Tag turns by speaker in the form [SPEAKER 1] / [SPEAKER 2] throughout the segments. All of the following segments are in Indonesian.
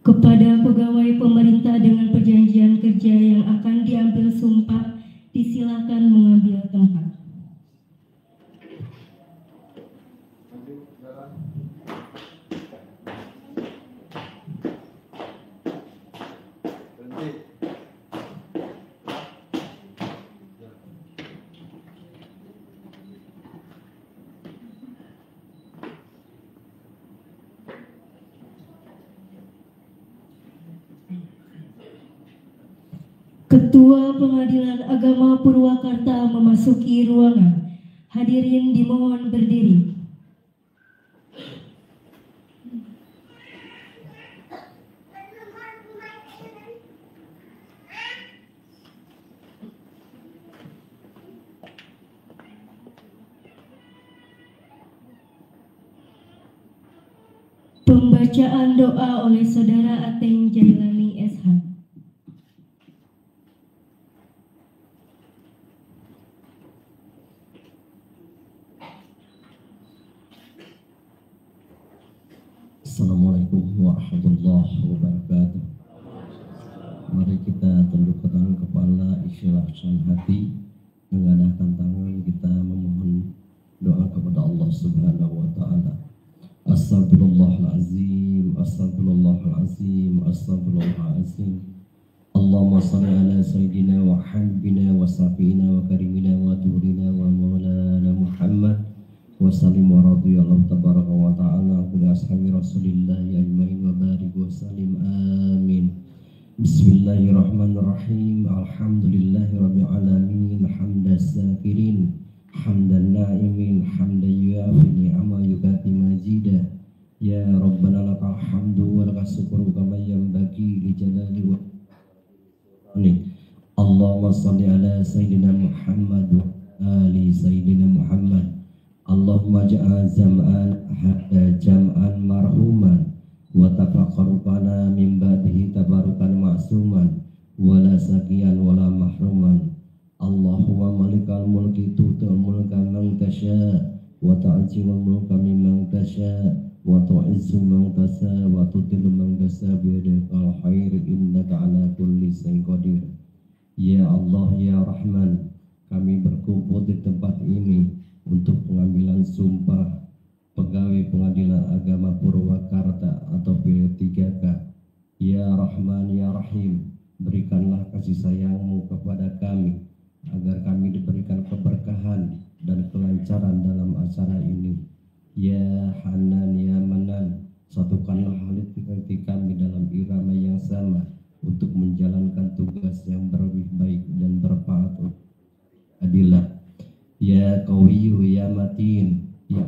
[SPEAKER 1] Kepada pegawai pemerintah dengan perjanjian kerja yang akan diambil sumpah, disilakan mengambil tempat. Ketua Pengadilan Agama Purwakarta memasuki ruangan. Hadirin dimohon berdiri. Pembacaan doa oleh Saudara Ateng Jailani SH.
[SPEAKER 2] Assalamualaikum warahmatullahi wabarakatuh. Mari kita tundukkan kepala, ikhlaskan hati, mengadahkan tangan, kita memohon doa kepada Allah Subhanahu wa taala. Astagfirullahalazim, astagfirullahalazim, astagfirullahalazim. Allahumma shalli ala sayyidina wa habibina wa safina wa karimina wa turina wa maulana Muhammad wa sallim wa radiyallahu tabaraka wa ta'ala ala ashabi rasulillahi ajmain wa barik wa sallim amin. Bismillahirrahmanirrahim. Alhamdulillahi rabbil alamin, hamdas sakirin, hamdan na'imin, hamdan yuafi ni'ama yukati mazidah. Ya Rabbana lakal hamdu wa lakas syukru kama yanbaghi li jalali wa Allahumma shalli ala sayyidina Muhammad wa ali sayyidina Muhammad. Allahumma ja'al zam'an hadda jam'an marhuman wa tafaqarukana min ba'dihi tabarukan ma'suman wala sakian wala mahruman. Allahumma malikal mulki tu'tul mulka man tasha wa ta'zimul mulka mimman tasha wa tu'izzu man tasha wa tudillu man tasha biyadikal khair innaka ala kulli syai'in qadir. Ya Allah ya Rahman, kami berkumpul di tempat ini untuk pengambilan sumpah pegawai Pengadilan Agama Purwakarta atau P3K. Ya Rahman ya Rahim, berikanlah kasih sayang-Mu kepada kami agar kami diberikan keberkahan dan kelancaran dalam acara ini. Ya Hanan ya Manan, satukanlah hati kami dalam irama yang sama untuk menjalankan tugas yang lebih baik dan bermanfaat untuk adilah. Ya Qawiyu ya Matin, ya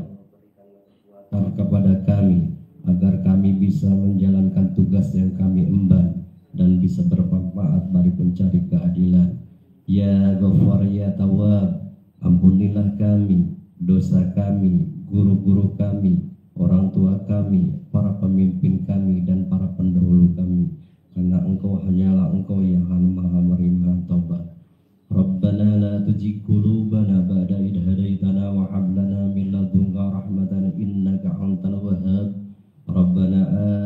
[SPEAKER 2] berikanlah kepada kami agar kami bisa menjalankan tugas yang kami emban dan bisa bermanfaat bagi pencari keadilan. Ya Ghafar ya Tawwab, ampunilah kami, dosa kami, guru-guru kami, orang tua kami, para pemimpin kami dan para pendahulu kami, karena Engkau hanyalah Engkau yang Maha menerima taubat. Rabbana la tuzigh qulubana ba'da idh hadaitana wa hab lana min ladunka rahmatan innaka antal wahhab. Rabbana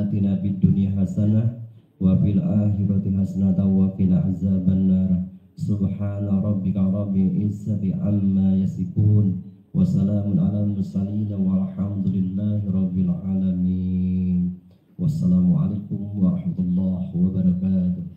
[SPEAKER 2] atina fid dunya hasanah wa fil akhirati hasanah wa qina azabannar. Subhana rabbika rabbil izzati amma yasifun wa salamun alal mursalin walhamdulillahi rabbil alamin. Wassalamualaikum warahmatullahi wabarakatuh.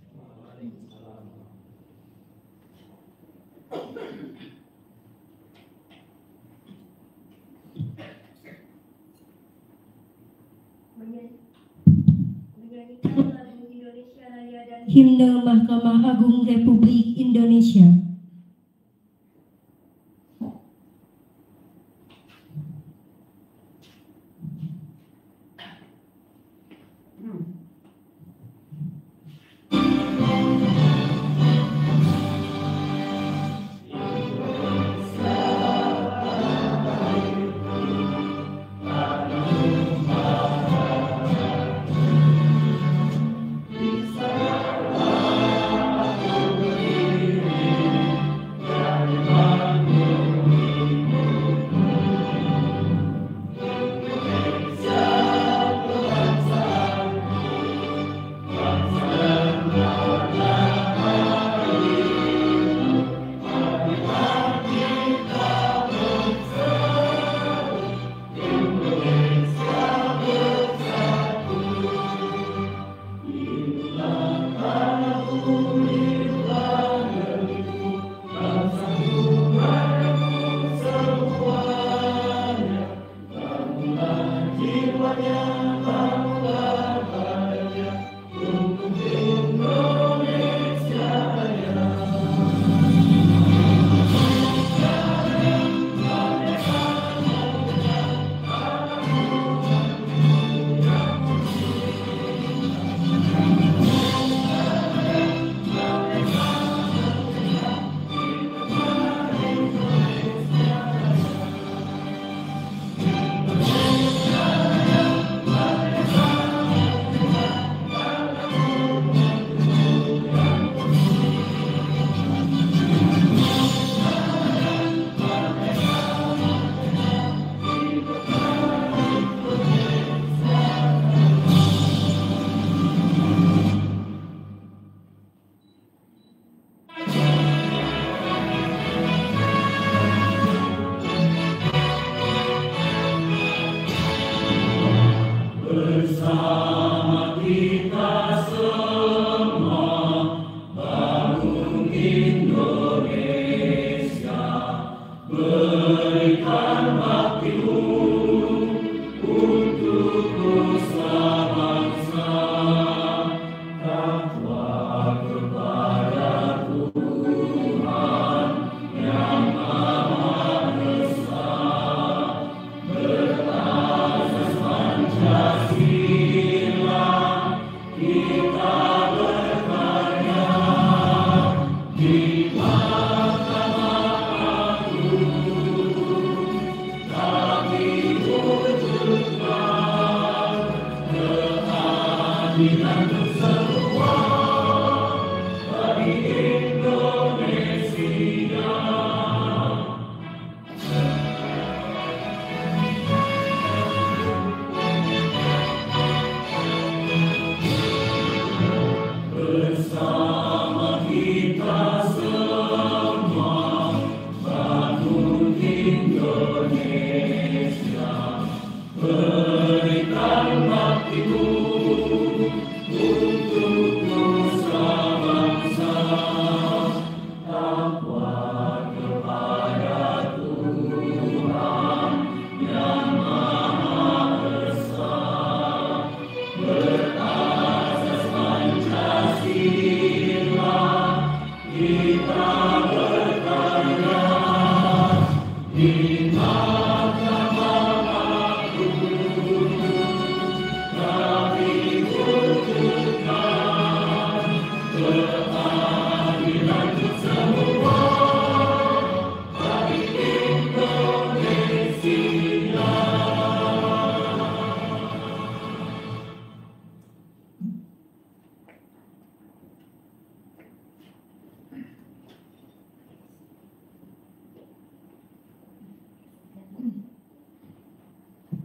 [SPEAKER 1] Himne Mahkamah Agung Republik Indonesia.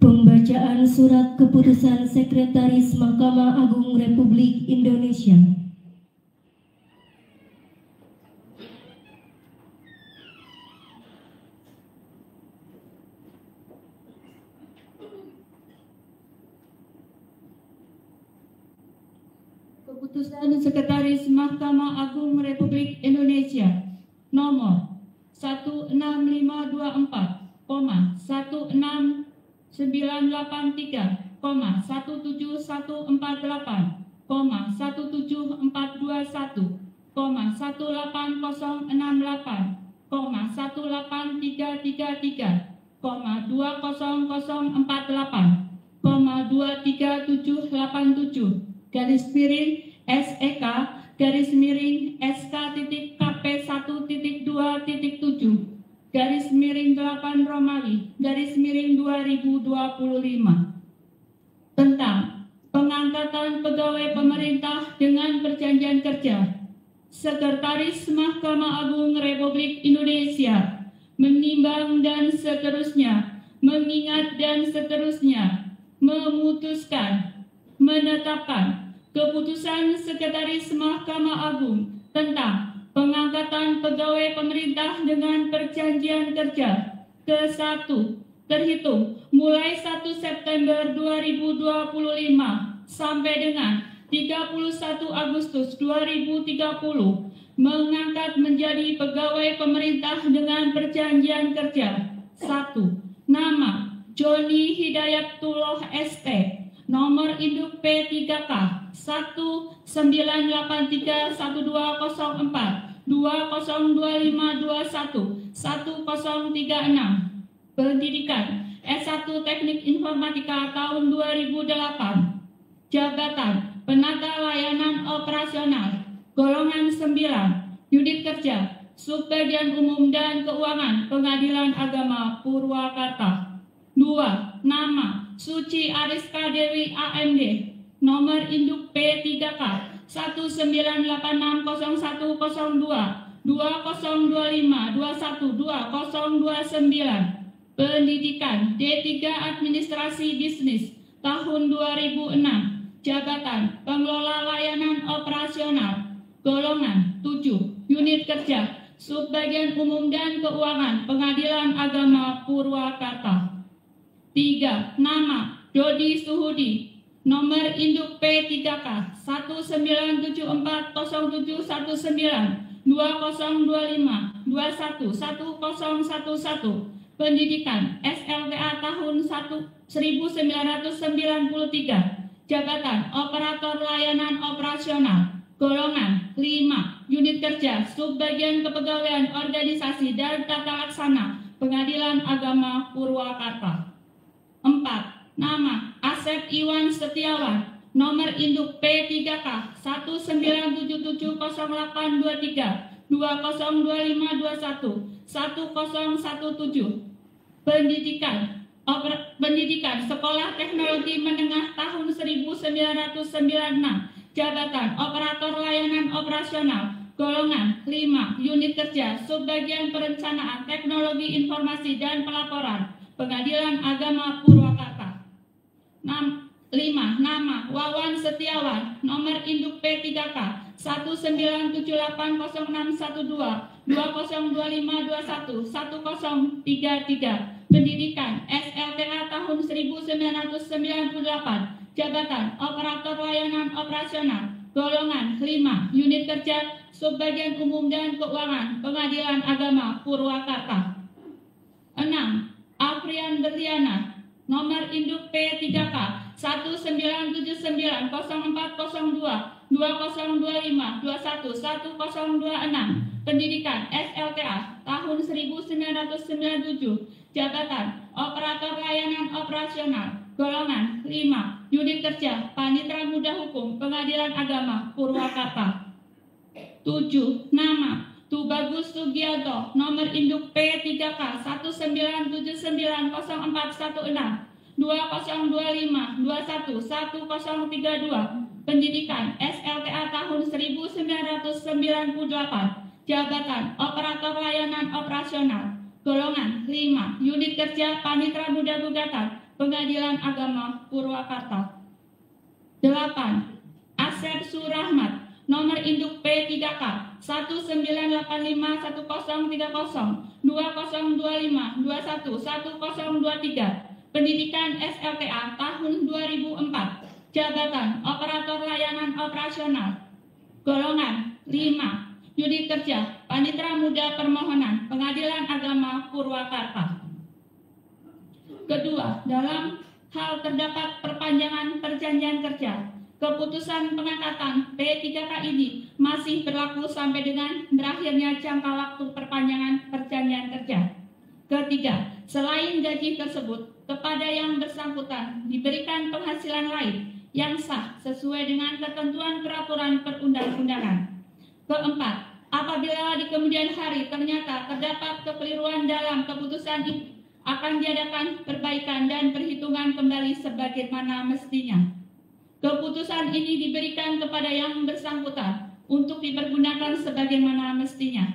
[SPEAKER 1] Pembacaan Surat Keputusan Sekretaris Mahkamah Agung Republik Indonesia.
[SPEAKER 3] Keputusan Sekretaris Mahkamah Agung Republik Indonesia nomor 16524, 16983, 17148, 17421, 18068, 18333, 20048, 23787, garis miring SEK garis miring SK.KP1.2.7 garis miring 8 Romawi garis miring 2025 tentang pengangkatan pegawai pemerintah dengan perjanjian kerja. Sekretaris Mahkamah Agung Republik Indonesia menimbang dan seterusnya, mengingat dan seterusnya, memutuskan, menetapkan keputusan Sekretaris Mahkamah Agung tentang pengangkatan pegawai pemerintah dengan perjanjian kerja ke-1 terhitung mulai 1 September 2025 sampai dengan 31 Agustus 2030 mengangkat menjadi pegawai pemerintah dengan perjanjian kerja. 1. Nama Joni Hidayatullah ST, nomor induk P3K 198312004 202521 1036. Pendidikan S1 Teknik Informatika tahun 2008. Jabatan Penata Layanan Operasional golongan 9, unit kerja Subbagian Umum dan Keuangan Pengadilan Agama Purwakarta. 2. Nama Suci Ariska Dewi AMD, nomor induk P3K 198601002 2025212029. Pendidikan D3 Administrasi Bisnis tahun 2006. Jabatan Pengelola Layanan Operasional golongan 7, unit kerja Subbagian Umum dan Keuangan Pengadilan Agama Purwakarta. 3. Nama Dodi Suhudi, nomor induk P3K 19740719202521111 pendidikan SLTA tahun 1993, jabatan operator layanan operasional, golongan 5, unit kerja, subbagian kepegawaian organisasi dan tata laksana, Pengadilan Agama Purwakarta. 4. Nama Asep Iwan Setiawan, nomor induk P3K 197708232025211 1017. Pendidikan Sekolah Teknologi Menengah tahun 1996, jabatan operator layanan operasional, golongan 5, unit kerja, subbagian perencanaan teknologi informasi dan pelaporan, Pengadilan Agama Purwakarta. 5. Nama Wawan Setiawan, nomor induk P3K 19780112025211033. Pendidikan SLTA tahun 1998, jabatan operator layanan operasional, golongan 5, unit kerja, subbagian umum dan keuangan, Pengadilan Agama Purwakarta. 6. Afrian Berliana, nomor induk P3K 19794022025211026. Pendidikan SLTA tahun 1997, jabatan operator layanan operasional, golongan 5, unit kerja, Panitra Muda Hukum, Pengadilan Agama Purwakarta. 7. Nama Tubagus Sugianto, nomor induk P3K 19794162025211032. Pendidikan SLTA tahun 1998, jabatan operator layanan operasional, golongan 5, unit kerja, Panitra Muda Gugatan, Pengadilan Agama Purwakarta. 8. Asep Surahmat, nomor induk P3K 19851302025211023. Pendidikan SLTA tahun 2004, jabatan operator layanan operasional, golongan 5, unit kerja, Panitra Muda Permohonan, Pengadilan Agama Purwakarta. Kedua, dalam hal terdapat perpanjangan perjanjian kerja, keputusan pengangkatan P3K ini masih berlaku sampai dengan berakhirnya jangka waktu perpanjangan perjanjian kerja. Ketiga, selain gaji tersebut, kepada yang bersangkutan diberikan penghasilan lain yang sah sesuai dengan ketentuan peraturan perundang-undangan. Keempat, apabila di kemudian hari ternyata terdapat kekeliruan dalam keputusan ini, akan diadakan perbaikan dan perhitungan kembali sebagaimana mestinya. Keputusan ini diberikan kepada yang bersangkutan untuk dipergunakan sebagaimana mestinya.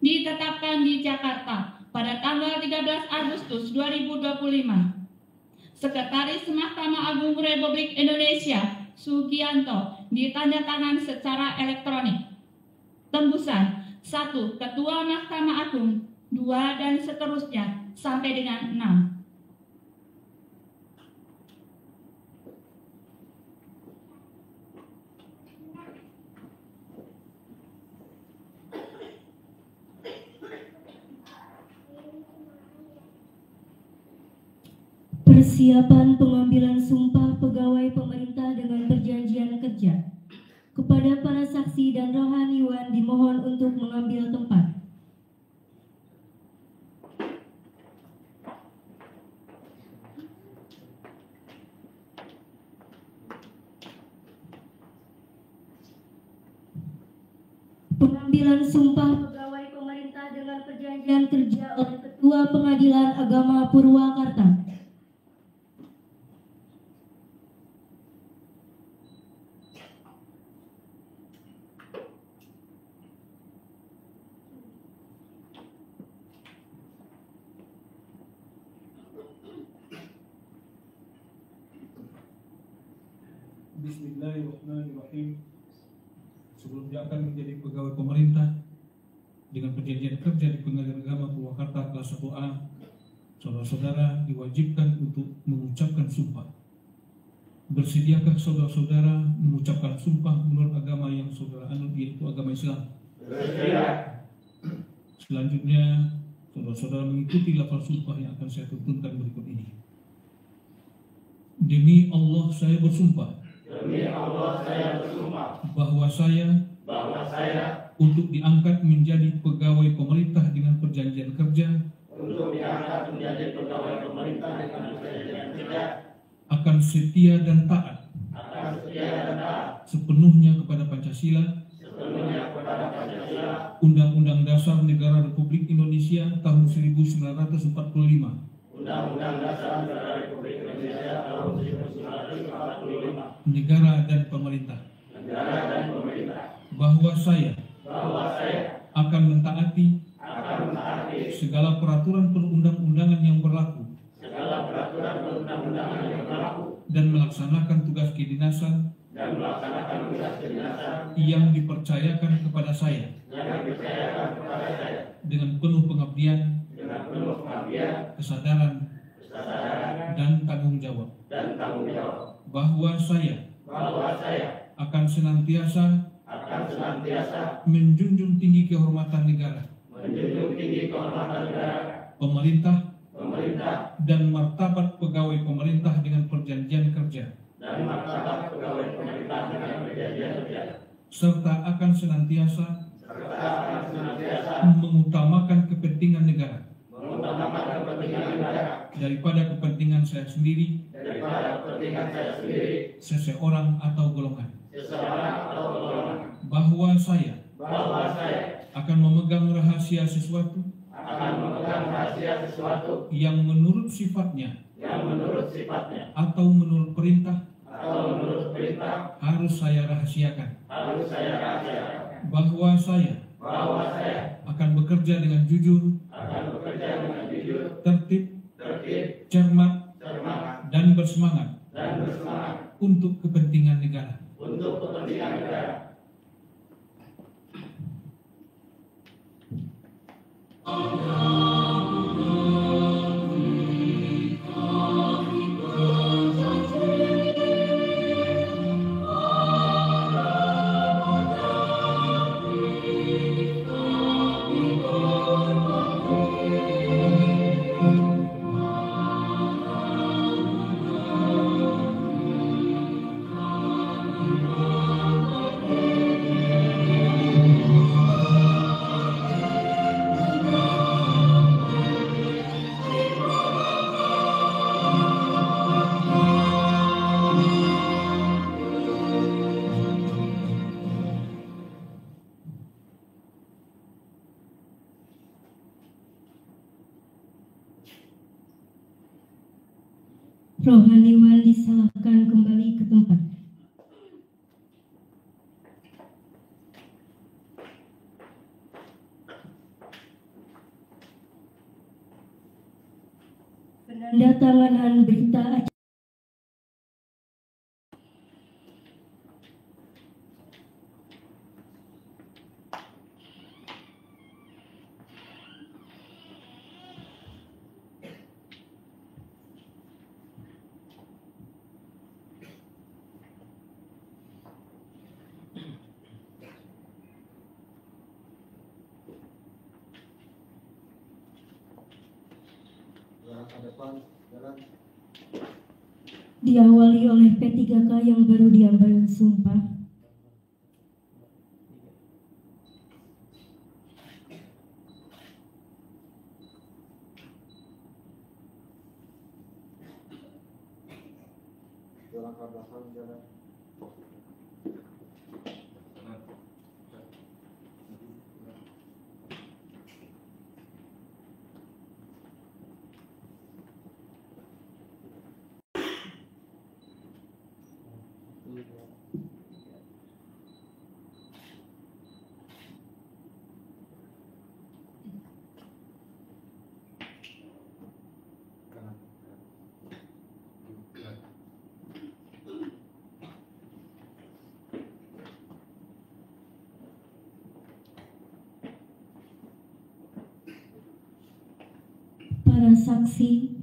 [SPEAKER 3] Ditetapkan di Jakarta pada tanggal 13 Agustus 2025. Sekretaris Mahkamah Agung Republik Indonesia Sugianto ditandatangan secara elektronik. Tembusan 1. Ketua Mahkamah Agung, 2 dan seterusnya sampai dengan 6.
[SPEAKER 1] Persiapan pengambilan sumpah pegawai pemerintah dengan perjanjian kerja. Kepada para saksi dan rohaniwan dimohon untuk mengambil tempat. Pengambilan sumpah pegawai pemerintah dengan perjanjian kerja oleh Ketua Pengadilan Agama Purwakarta.
[SPEAKER 4] Bismillahirrahmanirrahim. Sebelum dia akan menjadi pegawai pemerintah dengan perjanjian kerja di Pengadilan Agama Purwakarta kelas 1A, saudara-saudara diwajibkan untuk mengucapkan sumpah. Bersediakah saudara-saudara mengucapkan sumpah menurut agama yang saudara anut, yaitu agama Islam? Selanjutnya, saudara-saudara mengikuti lafal sumpah yang akan saya tuntunkan berikut ini. Demi Allah saya bersumpah. Bahwa saya untuk diangkat menjadi pegawai pemerintah dengan perjanjian kerja. Akan setia dan taat. Sepenuhnya kepada Pancasila. Undang-Undang Dasar Negara Republik Indonesia tahun 1945. Negara dan pemerintah. Bahwa saya akan mentaati segala peraturan perundang-undangan yang berlaku dan melaksanakan tugas kedinasan yang dipercayakan kepada saya dengan penuh pengabdian, kesadaran, dan tanggung jawab. Bahwa saya akan senantiasa menjunjung tinggi kehormatan negara, pemerintah, dan martabat pegawai pemerintah dengan perjanjian kerja, serta akan senantiasa mengutamakan kepentingan negara daripada kepentingan saya sendiri, seseorang atau golongan. Bahwa saya akan memegang rahasia sesuatu yang menurut sifatnya atau menurut perintah harus saya rahasiakan. Bahwa saya akan bekerja dengan jujur, tertib, cermat, dan bersemangat untuk kepentingan negara.
[SPEAKER 1] Rohaniwan diserahkan kembali ke tempat. Penandatanganan berita acara. Diawali oleh P3K yang baru diambil sumpah. Para saksi,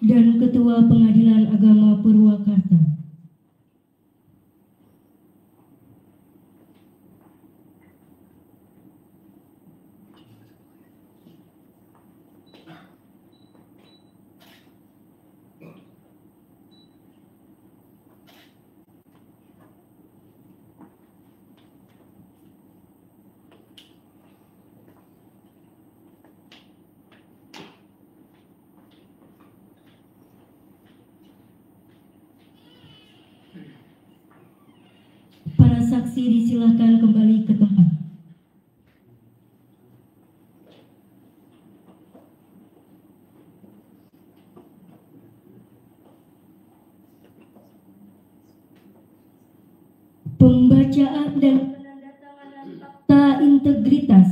[SPEAKER 1] dan Ketua Pengadilan Agama Purwakarta. Para saksi disilahkan kembali ke tempat. Pembacaan dan penandatanganan fakta integritas.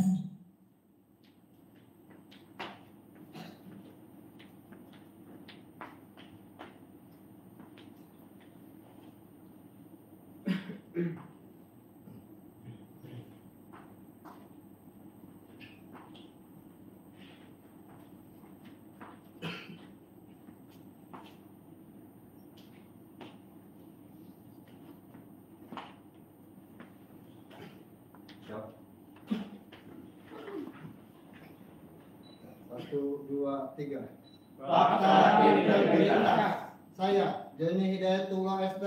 [SPEAKER 5] Satu, dua, tiga.
[SPEAKER 6] Fakta integritas.
[SPEAKER 5] Saya, Joni Hidayatullah ST,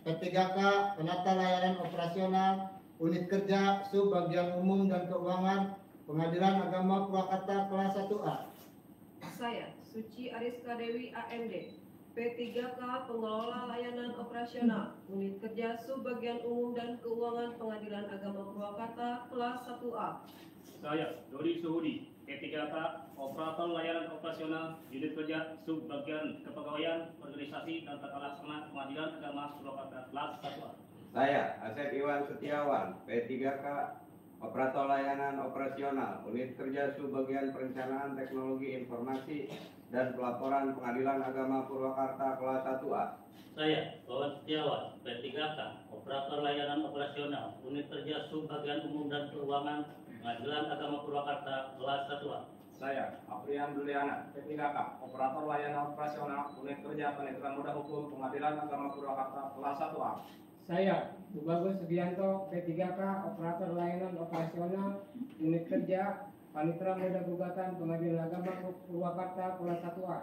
[SPEAKER 5] P3K, Penata Layanan Operasional, Unit Kerja, Subbagian Umum dan Keuangan, Pengadilan Agama Purwakarta kelas 1A.
[SPEAKER 6] Saya, Suci Ariska Dewi AMD, P3K, Pengelola Layanan Operasional, Unit Kerja, Subbagian Umum dan Keuangan, Pengadilan Agama Purwakarta kelas 1A.
[SPEAKER 7] Saya, Dodi Suhudi, P3K, Operator Layanan Operasional, Unit Kerja, Subbagian Kepegawaian, Organisasi dan Tata Laksana Pengadilan Agama Purwakarta kelas 1A.
[SPEAKER 8] Saya, Asep Iwan Setiawan, P3K, Operator Layanan Operasional, Unit Kerja Subbagian Perencanaan Teknologi Informasi dan Pelaporan Pengadilan Agama Purwakarta kelas 1A.
[SPEAKER 7] Saya, Wawan Setiawan, P3K, Operator Layanan Operasional, Unit Kerja Subbagian Umum dan Keuangan, Pengadilan Agama Purwakarta kelas 1A.
[SPEAKER 9] Saya, Aprian Duliana, P3K, Operator Layanan Operasional, Unit Kerja Panitiran Muda Hukum, Pengadilan Agama Purwakarta kelas 1A.
[SPEAKER 10] Saya, Tubagus Sugianto, P3K, Operator Layanan Operasional, Unit Kerja Panitera Muda Gugatan, Pengadilan Agama Purwakarta kelas 1A.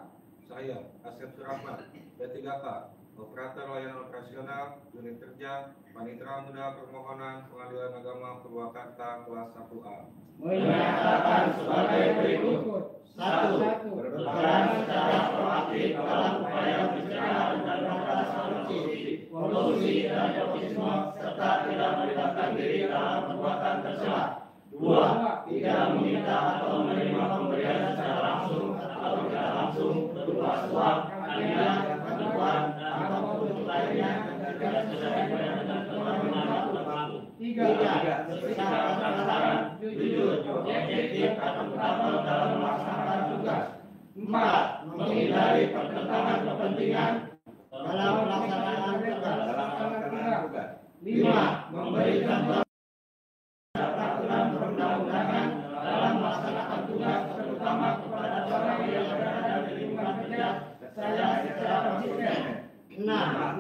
[SPEAKER 11] Saya, Asep Surahman, P3K, Operator Layanan Operasional, Unit Kerja Panitera Muda Permohonan, Pengadilan Agama Purwakarta kelas 1A.
[SPEAKER 10] Menyatakan sebagai berikut.
[SPEAKER 5] 1.
[SPEAKER 6] Berperan secara proaktif dalam upaya mencegah dan memberantas korupsi dan nepotisme serta tidak melibatkan diri dalam perbuatan tercela. 2. Tidak meminta atau menerima pemberian secara langsung atau tidak langsung berupa suap, hadiah, bantuan, atau bentuk lainnya yang tidak sesuai dengan ketentuan berlaku. 3. Bersikap transparan, jujur, objektif, akuntabel dalam melaksanakan tugas. 4. Menghindari pertentangan kepentingan dalam pelaksanaan tugas. 5. Memberikan peraturan perundang-undangan dalam melaksanakan tugas, terutama kepada orang yang berada di lingkungan kerja saya secara konsisten. 6.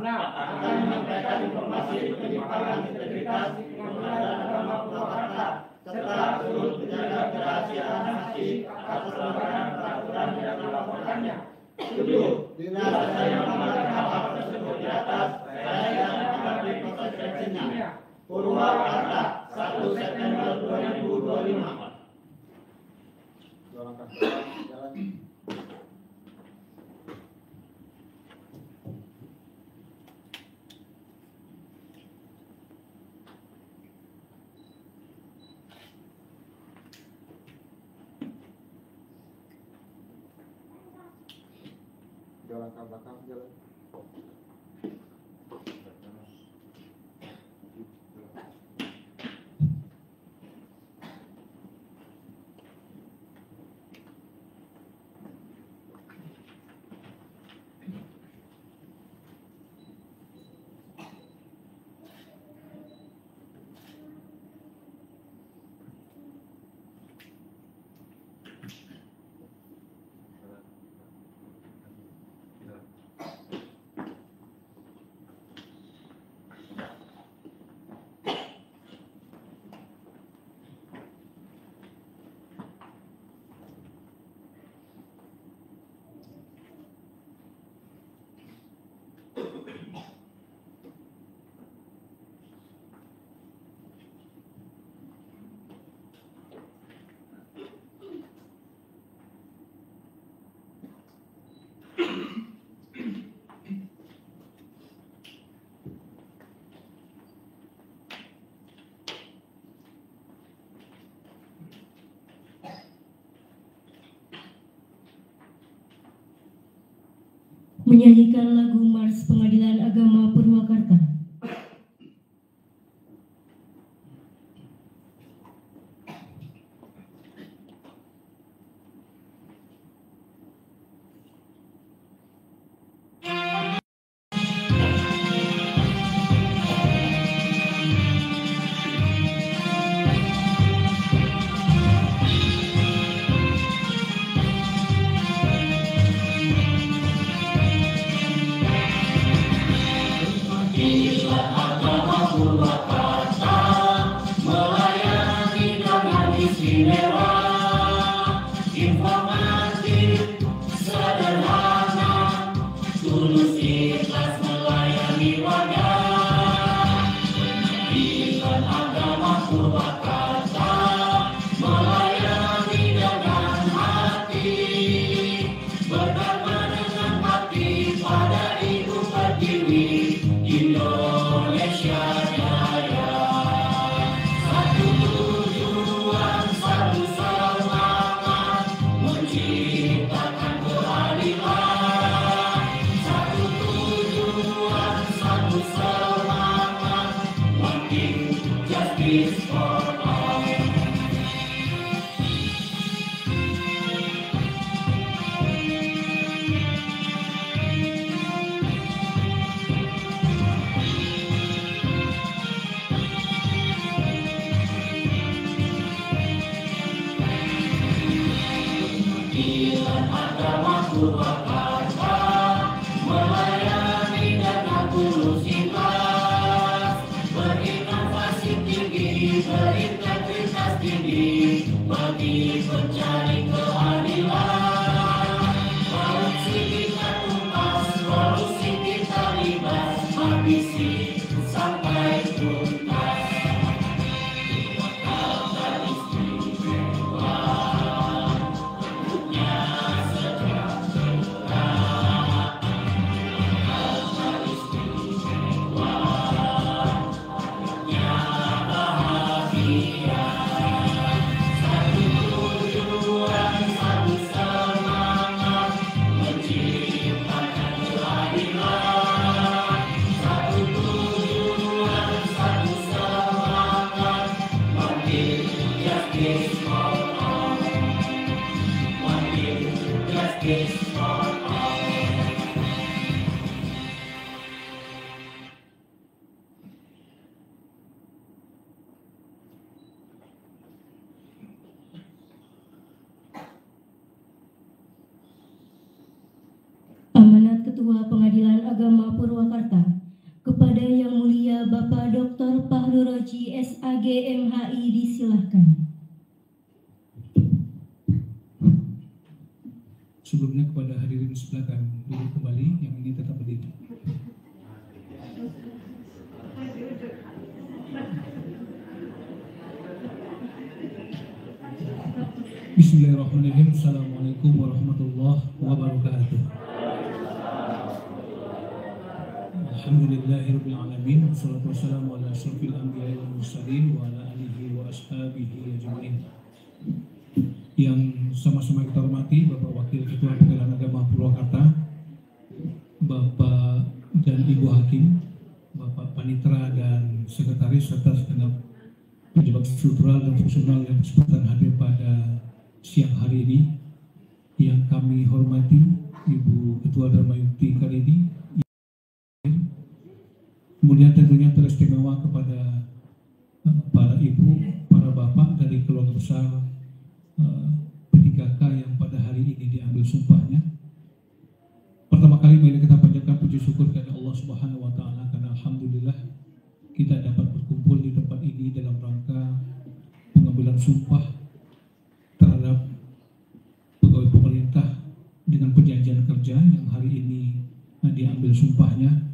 [SPEAKER 6] Akan menyampaikan informasi penyimpangan integritas di Pengadilan Agama Purwakarta serta turut menjaga kerahasiaan saksi atas pelanggaran peraturan yang dilaporkannya. 7. Bila saya melanggar hal tersebut di atas, saya akan mengambil konsekuensinya. Purwakarta, 1 September 2025.
[SPEAKER 5] Jalan. Jalan ke belakang, jalan.
[SPEAKER 1] menyanyikan lagu Mars Pengadilan Agama Purwakarta. Amanat Ketua Pengadilan Agama Purwakarta kepada Yang Mulia Bapak Dr. Fahru Roji SAG MHI disilahkan.
[SPEAKER 4] Sebelumnya kepada hadirin silakan duduk kembali, yang ini tetap berdiri. Bismillahirrahmanirrahim. Assalamualaikum warahmatullahi wabarakatuh. Alhamdulillahirabbil alamin, wassalatu wassalamu ala asyrofil anbiya'i wal mursalin wa ala alihi wa ashabihi ajmain. Yang sama-sama kita hormati Bapak Wakil Ketua Pengadilan Agama Purwakarta, Bapak dan Ibu Hakim, Bapak Panitra dan Sekretaris, serta segenap pejabat struktural dan fungsional yang berkesempatan hadir pada siang hari ini. Yang kami hormati Ibu Ketua Darmayukti Karidi, kemudian tentunya teristimewa kepada para ibu, para bapak dari keluarga besar P3K yang pada hari ini diambil sumpahnya. Pertama kali mari kita panjatkan puji syukur kepada Allah Subhanahu wa taala, karena alhamdulillah kita dapat berkumpul di tempat ini dalam rangka pengambilan sumpah terhadap pegawai pemerintah dengan perjanjian kerja yang hari ini diambil sumpahnya.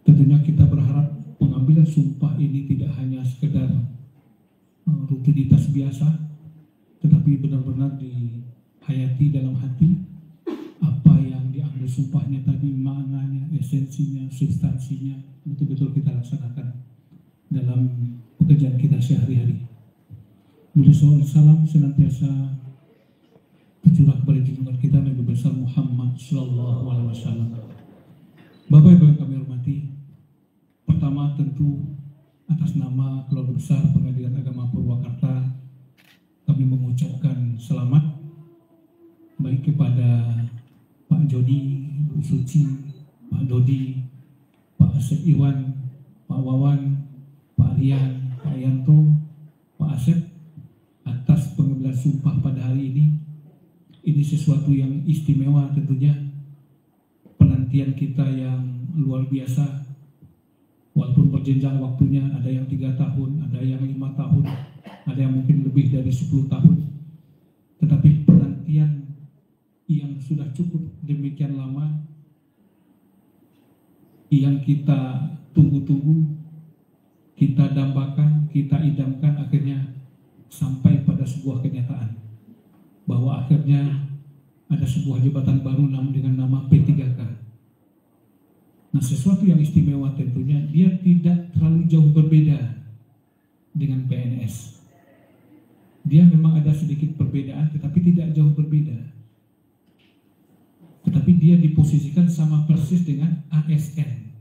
[SPEAKER 4] Tentunya kita berharap pengambilan sumpah ini tidak hanya sekedar rutinitas biasa, tetapi benar-benar dihayati dalam hati. Apa yang diambil sumpahnya tadi, maknanya, esensinya, substansinya, betul-betul kita laksanakan dalam pekerjaan kita sehari-hari. Salam senantiasa tercurah kepada junjungan kita Nabi besar Muhammad Sallallahu Alaihi Wasallam. Bapak Ibu yang kami hormati, pertama tentu atas nama keluarga besar Pengadilan Agama Purwakarta kami mengucapkan selamat baik kepada Pak Jody, Bu Suci, Pak Dodi, Pak Asep Iwan, Pak Wawan, Pak Rian, Pak Yanto, Pak Asep atas pengambilan sumpah pada hari ini. Ini sesuatu yang istimewa tentunya, penantian kita yang luar biasa, walaupun berjenjang waktunya, ada yang 3 tahun, ada yang 5 tahun, ada yang mungkin lebih dari 10 tahun, tetapi penantian yang sudah cukup demikian lama, yang kita tunggu-tunggu, kita dambakan, kita idamkan, akhirnya sampai pada sebuah kenyataan bahwa akhirnya ada sebuah jabatan baru dengan nama P3K. Nah, sesuatu yang istimewa tentunya, dia tidak terlalu jauh berbeda dengan PNS. Dia memang ada sedikit perbedaan, tetapi tidak jauh berbeda. Tetapi dia diposisikan sama persis dengan ASN.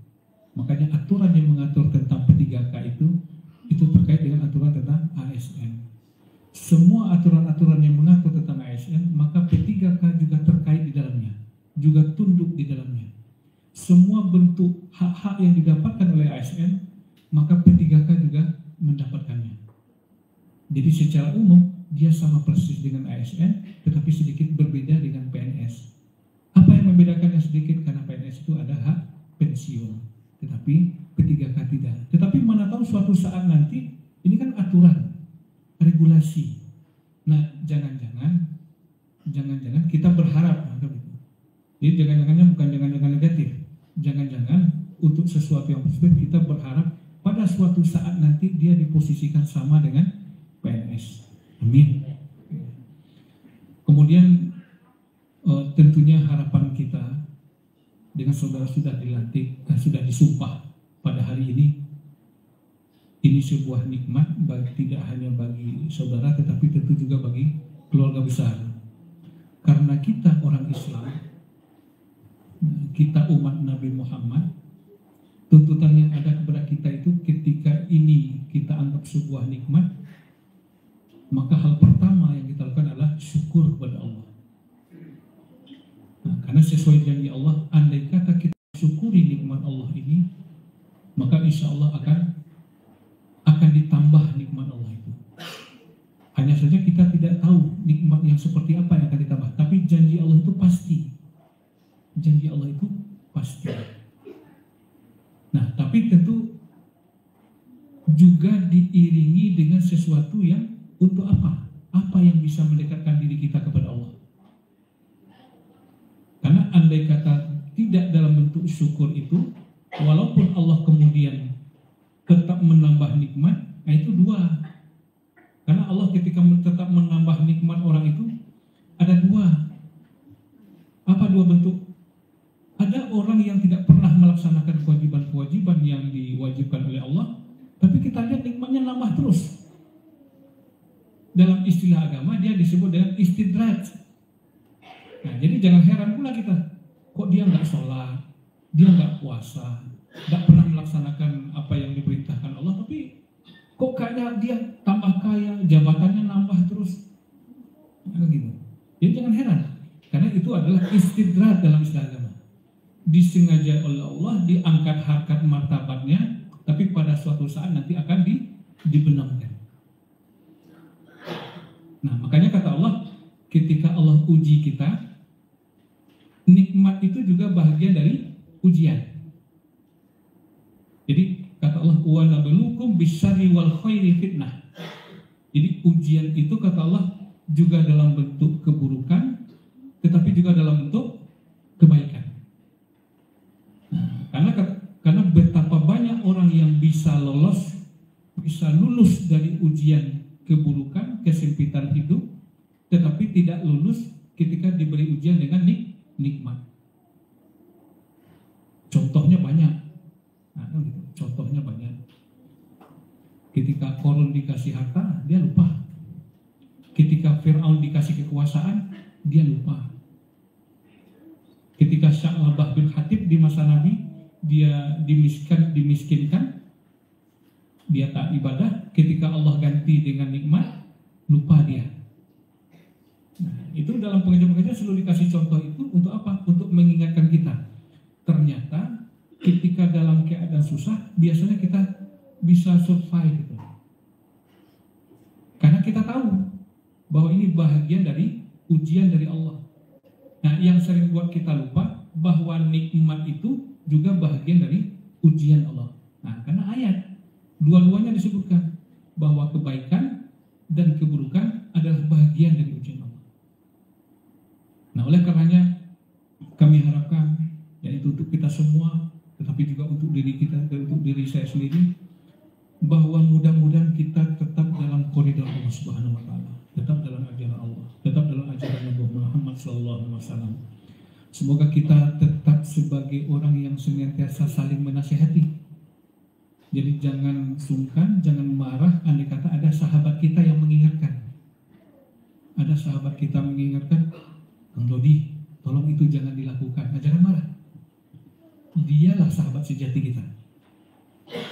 [SPEAKER 4] Makanya aturan yang mengatur tentang P3K itu terkait dengan aturan tentang ASN. Semua aturan-aturan yang mengatur tentang ASN, maka P3K juga terkait di dalamnya, juga tunduk di dalamnya. Semua bentuk hak-hak yang didapatkan oleh ASN, maka P3K juga mendapatkannya. Jadi secara umum dia sama persis dengan ASN, tetapi sedikit berbeda dengan PNS. Apa yang membedakannya sedikit? Karena PNS itu ada hak pensiun, tetapi P3K tidak. Tetapi mana tahu suatu saat nanti, ini kan aturan, regulasi. Nah, jangan-jangan kita berharap, jadi jangan-jangannya bukan jangan-jangan negatif. Jangan-jangan untuk sesuatu yang positif kita berharap pada suatu saat nanti dia diposisikan sama dengan PNS. Amin. Kemudian tentunya harapan kita dengan saudara sudah dilantik dan sudah disumpah pada hari ini sebuah nikmat tidak hanya bagi saudara, tetapi tentu juga bagi keluarga besar. Karena kita orang Islam, kita umat Nabi Muhammad, tuntutan yang ada kepada kita itu ketika ini kita anggap sebuah nikmat, maka hal pertama yang kita lakukan adalah syukur kepada Allah. Nah, karena sesuai janji Allah, andai kata kita syukuri nikmat Allah ini, maka insya Allah akan ditambah nikmat Allah itu. Hanya saja kita tidak tahu nikmat yang seperti apa yang akan ditambah, tapi janji Allah itu pasti. Janji Allah itu pasti. Nah, tapi tentu juga diiringi dengan sesuatu yang untuk apa? Apa yang bisa mendekatkan diri kita kepada Allah? Karena andai kata tidak dalam bentuk syukur itu, walaupun Allah kemudian tetap menambah nikmat, nah itu dua. Karena Allah ketika tetap menambah nikmat orang itu, ada dua. Apa dua bentuk? Ada orang yang tidak pernah melaksanakan kewajiban-kewajiban yang diwajibkan oleh Allah, tapi kita lihat nikmatnya nambah terus. Dalam istilah agama dia disebut dengan istidraj. Nah, jadi jangan heran pula kita, kok dia nggak sholat, dia nggak puasa, nggak pernah melaksanakan apa yang diperintahkan Allah, tapi kok kayaknya dia tambah kaya, jabatannya nambah terus, nah, gitu. Jadi jangan heran, karena itu adalah istidraj dalam istilah agama. Disengaja oleh Allah, diangkat harkat martabatnya, tapi pada suatu saat nanti akan dibenamkan. Nah, makanya kata Allah, ketika Allah uji kita, nikmat itu juga bahagian dari ujian. Jadi kata Allah, wa nabluukum bisyarri wal khairi fitnah. Jadi ujian itu kata Allah juga dalam bentuk keburukan, tetapi juga dalam bentuk kebaikan. Nah, karena betapa banyak orang yang bisa lulus dari ujian keburukan, kesempitan hidup, tetapi tidak lulus ketika diberi ujian dengan nikmat. Contohnya banyak. Nah, gitu. Contohnya banyak. Ketika Korun dikasih harta, dia lupa. Ketika Fir'aun dikasih kekuasaan, dia lupa. Ketika Sya'labah bin Hatib di masa Nabi, dia dimiskinkan, dia tak ibadah. Ketika Allah ganti dengan nikmat, lupa dia. Nah, itu dalam pengajian-pengajian selalu dikasih contoh itu untuk apa? Untuk mengingatkan kita. Ternyata ketika dalam keadaan susah, biasanya kita bisa survive gitu. Karena kita tahu bahwa ini bahagian dari ujian dari Allah. Nah, yang sering buat kita lupa bahwa nikmat itu juga bahagian dari ujian Allah. Nah, karena ayat dua-duanya disebutkan bahwa kebaikan dan keburukan adalah bagian dari ujian Allah. Nah, oleh karenanya kami harapkan, yaitu untuk kita semua, tetapi juga untuk diri kita dan untuk diri saya sendiri, bahwa mudah-mudahan kita tetap dalam koridor Allah Subhanahu wa taala, tetap dalam ajaran Allah, tetap dalam ajaran Nabi Muhammad SAW. Semoga kita tetap sebagai orang yang senantiasa saling menasihati. Jadi jangan sungkan, jangan marah andai kata ada sahabat kita yang mengingatkan. Ada sahabat kita mengingatkan, Kang Dodi, tolong itu jangan dilakukan. Nah, jangan marah. Dialah sahabat sejati kita.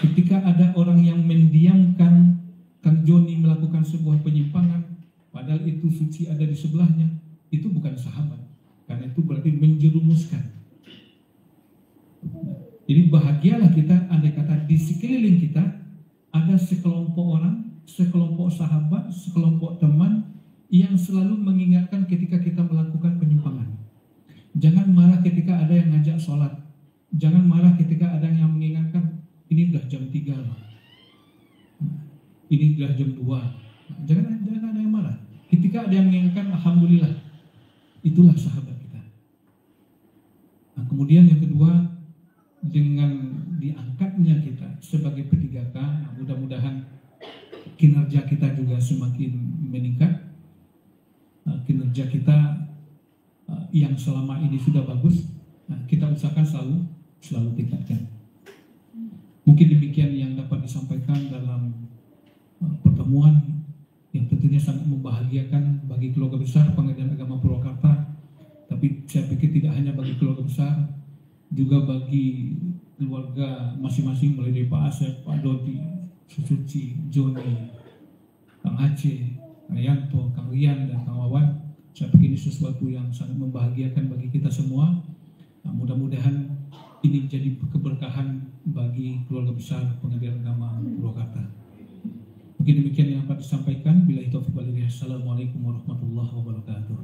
[SPEAKER 4] Ketika ada orang yang mendiamkan Kang Joni melakukan sebuah penyimpangan, padahal itu suci ada di sebelahnya, itu bukan sahabat. Karena itu berarti menjerumuskan. Jadi bahagialah kita andai kata di sekeliling kita ada sekelompok orang, sekelompok sahabat, sekelompok teman yang selalu mengingatkan ketika kita melakukan penyimpangan. Jangan marah ketika ada yang ngajak sholat. Jangan marah ketika ada yang mengingatkan, ini udah jam 3 loh. Ini udah jam 2. Jangan ada yang marah. Ketika ada yang mengingatkan, alhamdulillah, itulah sahabat kita. Nah, kemudian yang kedua, dengan diangkatnya kita sebagai P3K, nah, mudah-mudahan kinerja kita juga semakin meningkat. Kinerja kita yang selama ini sudah bagus, nah, kita usahakan selalu tingkatkan. Mungkin demikian yang dapat disampaikan dalam pertemuan yang tentunya sangat membahagiakan bagi keluarga besar Pengadilan Agama Purwakarta. Tapi saya pikir tidak hanya bagi keluarga besar, juga bagi keluarga masing-masing, mulai dari Pak Asep, Pak Dodi, Susuci, Joni, Kang Aceh, Kang Yanto, Kang Rian, dan Kang Wawan. Saya pikir ini sesuatu yang sangat membahagiakan bagi kita semua. Nah, mudah-mudahan ini jadi keberkahan bagi keluarga besar Pengadilan Agama Purwakarta. Mungkin demikian yang dapat disampaikan. Billahi taufiq wal hidayah. Assalamualaikum warahmatullahi wabarakatuh.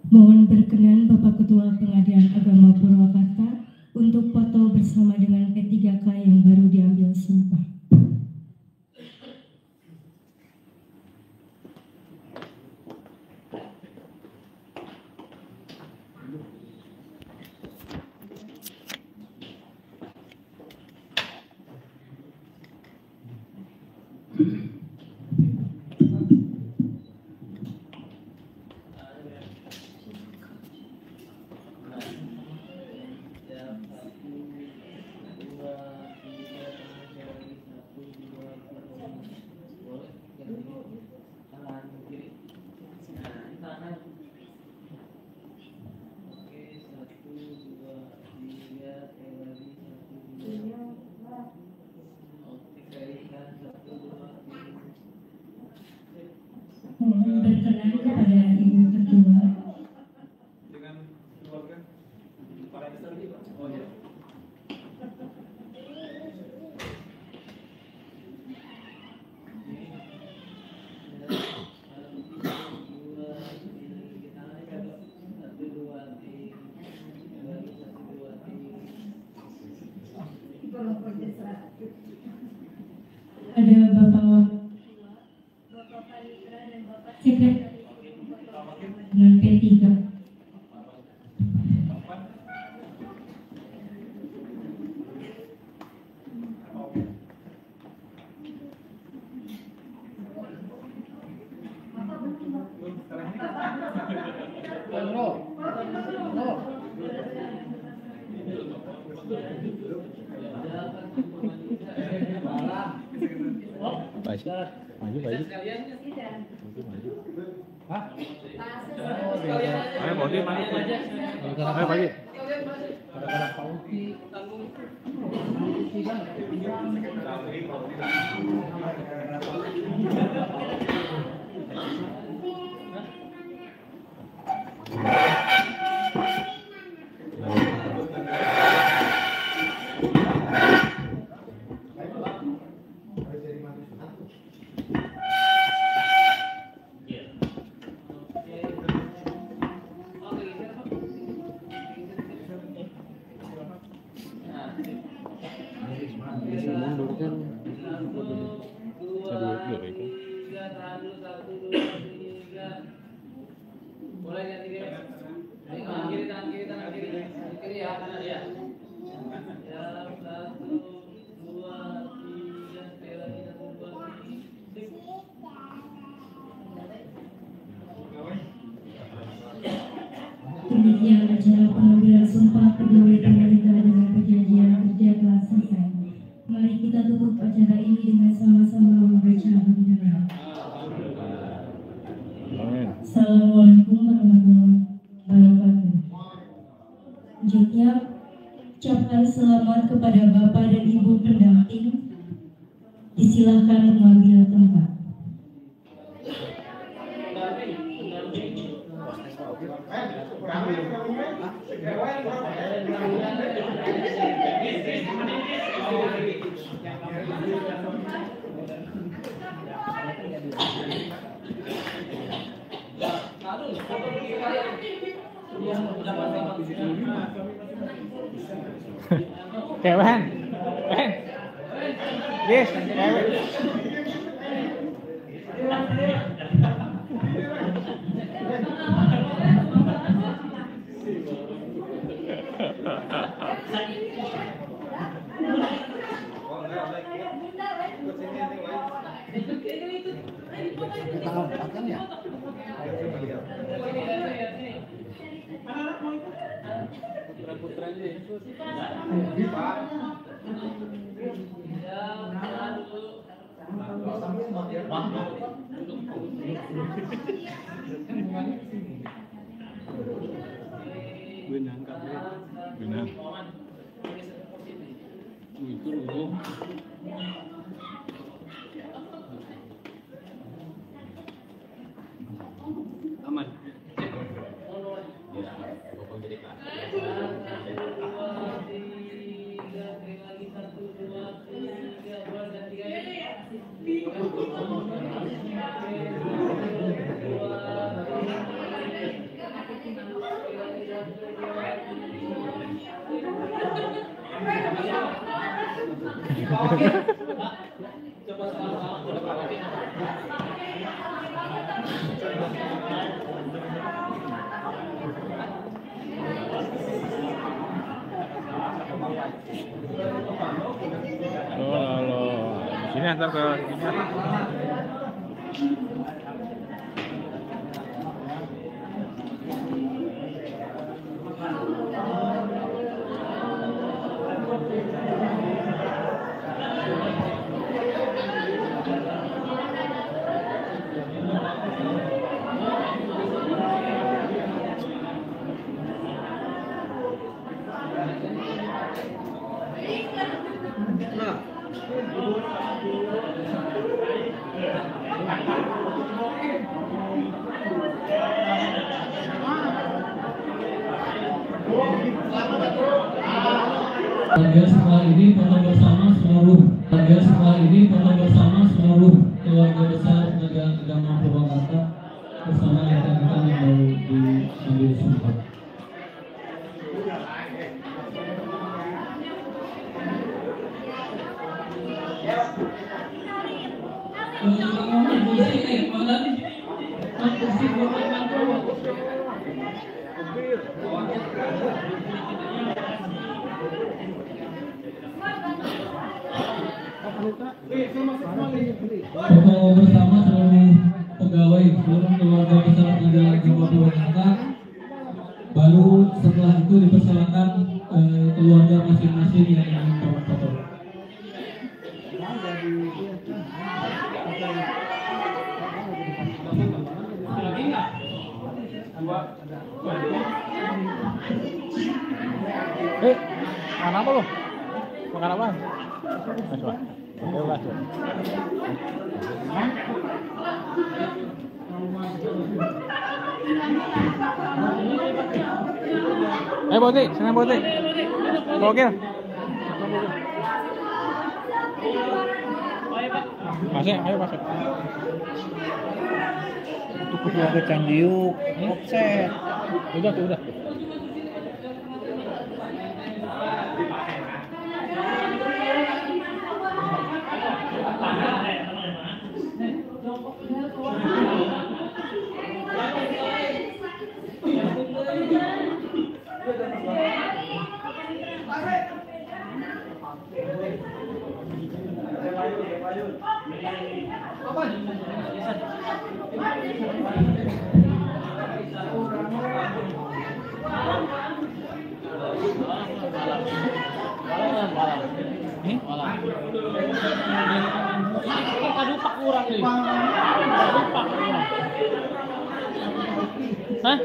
[SPEAKER 1] Mohon berkenan Bapak Ketua Pengadilan Agama Purwakarta untuk foto bersama dengan P3K yang baru diambil sumpah. Mohon berkenan kepada Ibu Ketua.
[SPEAKER 11] Dengan keluarga para besar ini, Pak. Oh ya.
[SPEAKER 1] Ada Bapak Panitra dan Bapak Sekretari dengan P3.
[SPEAKER 2] Baik.
[SPEAKER 12] Bisa sekalian ya? Hah?
[SPEAKER 13] Ayo Bodi maju. Ayo pagi.
[SPEAKER 12] Kadang-kadang Pak Uki tanggung. Boleh ya kiri. Tangan kiri, tangan kiri, tangan kiri. Kiri ya, kanan ya. Ya, 1, 2, 3, sekali lagi 1, 2, 3.
[SPEAKER 1] Demikian acara pengambilan sumpah pegawai pemerintah dengan perjanjian kerja telah selesai. Mari kita tutup acara ini dengan sama-sama membaca hamdalah. Assalamualaikum warahmatullahi wabarakatuh. Selanjutnya, ucapkan selamat kepada Bapak dan Ibu pendamping. Disilahkan mengambil tempat.
[SPEAKER 13] Kewen. Yes, kewen.
[SPEAKER 12] Benang kabel. Benang. Itu dulu. Aman.
[SPEAKER 13] Sini antar ke sini.
[SPEAKER 14] Target sekolah ini foto bersama seluruh keluarga besar Pengadilan Agama Purwakarta bersama rekan-rekan yang baru diambil sumpah. Foto bersama seluruh pegawai, seluruh keluarga besar Pengadilan Agama Purwakarta. Baru setelah itu dipersilakan keluarga masing-masing yang ingin foto.
[SPEAKER 13] Mana apa lu? Makan apa? Coba. Coba. Boti, sana Boti. Gokil. Masuk, ayo masuk. Itu keluarga Candiuk, offset. Udah.
[SPEAKER 12] Kadupak kurang nih. Kadupak kurang. Hah?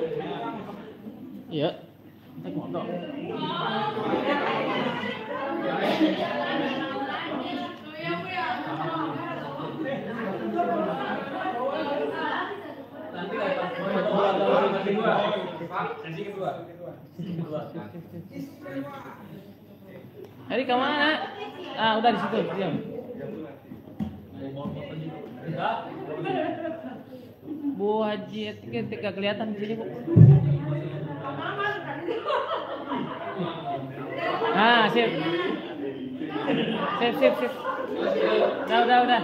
[SPEAKER 12] Iya. Naik motor. Hari kemana? Ah, udah di situ, diam. Bu Haji ketika kelihatan di sini, Bu. Ah, sip. Sip. Udah.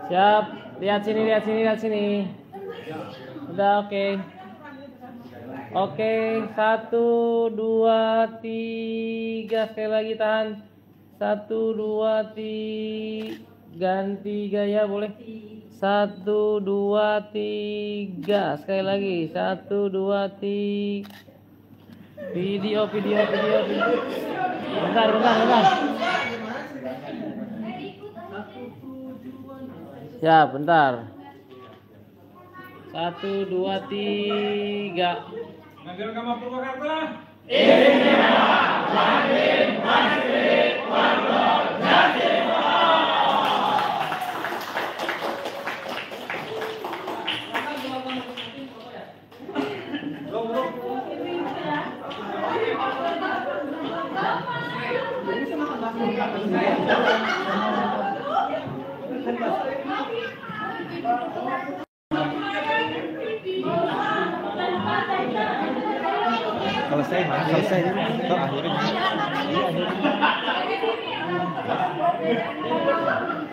[SPEAKER 12] Siap. Lihat sini. Udah, oke. Oke, 1, 2, 3. Sekali lagi tahan. 1, 2, 3. Ganti gaya boleh. 1, 2, 3. Sekali lagi. 1, 2, 3. Video. Bentar. Ya, bentar. 1, 2, 3.
[SPEAKER 4] Pengadilan Agama Purwakarta.
[SPEAKER 13] Selesai ntar akhirnya.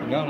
[SPEAKER 13] Enggak.